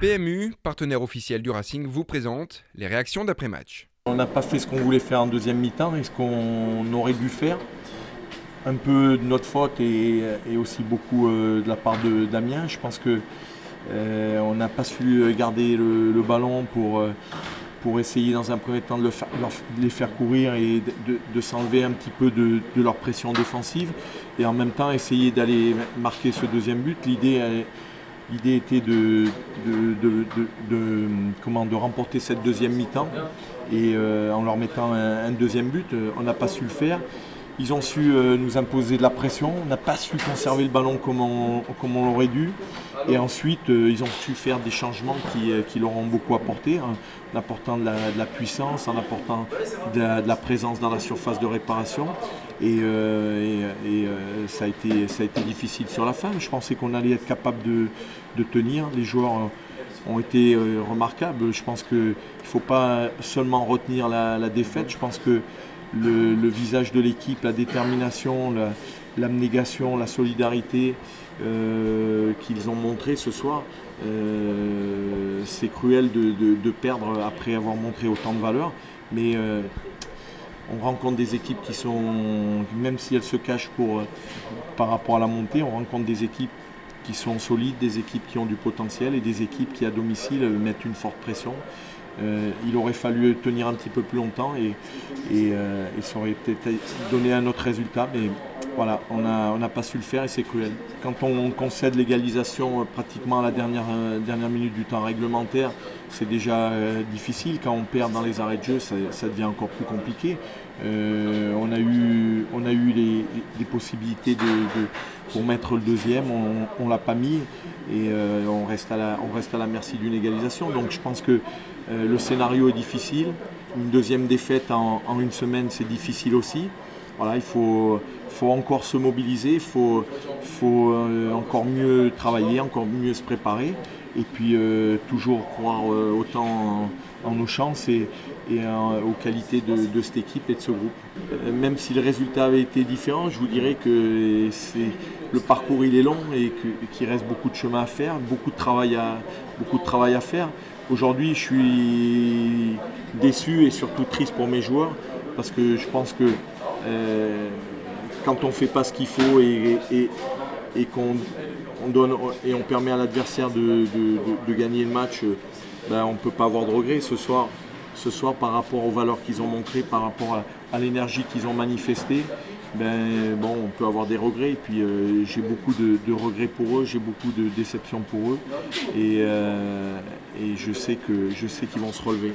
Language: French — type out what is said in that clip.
PMU, partenaire officiel du Racing, vous présente les réactions d'après-match. On n'a pas fait ce qu'on voulait faire en deuxième mi-temps et ce qu'on aurait dû faire. Un peu de notre faute et aussi beaucoup de la part de Damien. Je pense qu'on n'a pas su garder le ballon pour essayer dans un premier temps de les faire courir et de s'enlever un petit peu de leur pression défensive et en même temps essayer d'aller marquer ce deuxième but. L'idée était de remporter cette deuxième mi-temps et en leur mettant un deuxième but, on n'a pas su le faire. Ils ont su nous imposer de la pression, on n'a pas su conserver le ballon comme on l'aurait dû. Et ensuite, ils ont su faire des changements qui leur ont beaucoup apporté, hein, en apportant de la puissance, en apportant de la présence dans la surface de réparation. Et ça a été difficile sur la fin. Je pensais qu'on allait être capable de tenir. Les joueurs ont été remarquables. Je pense qu'il ne faut pas seulement retenir la défaite. Je pense que le visage de l'équipe, la détermination, l'abnégation, la solidarité qu'ils ont montré ce soir, c'est cruel de perdre après avoir montré autant de valeur. Mais on rencontre des équipes qui sont, même si elles se cachent par rapport à la montée, on rencontre des équipes qui sont solides, des équipes qui ont du potentiel et des équipes qui à domicile mettent une forte pression. Il aurait fallu tenir un petit peu plus longtemps et ça aurait peut-être donné un autre résultat. Mais voilà, on n'a pas su le faire et c'est cruel. Quand on concède l'égalisation pratiquement à la dernière minute du temps réglementaire, c'est déjà difficile. Quand on perd dans les arrêts de jeu, ça devient encore plus compliqué. On a eu des possibilités pour mettre le deuxième, on ne l'a pas mis et on reste à la merci d'une égalisation. Donc je pense que le scénario est difficile. Une deuxième défaite en une semaine, c'est difficile aussi. Voilà, il faut encore se mobiliser, il faut encore mieux travailler, encore mieux se préparer et puis toujours croire autant en nos chances et aux qualités de cette équipe et de ce groupe. Même si le résultat avait été différent, je vous dirais que le parcours il est long et qu'il reste beaucoup de chemin à faire, beaucoup de travail à faire. Aujourd'hui, je suis déçu et surtout triste pour mes joueurs parce que je pense que quand on ne fait pas ce qu'il faut et qu'on donne et on permet à l'adversaire de gagner le match, on ne peut pas avoir de regrets ce soir par rapport aux valeurs qu'ils ont montrées, par rapport à l'énergie qu'ils ont manifestée. On peut avoir des regrets et puis j'ai beaucoup de regrets pour eux, j'ai beaucoup de déceptions pour eux et je sais qu'ils vont se relever.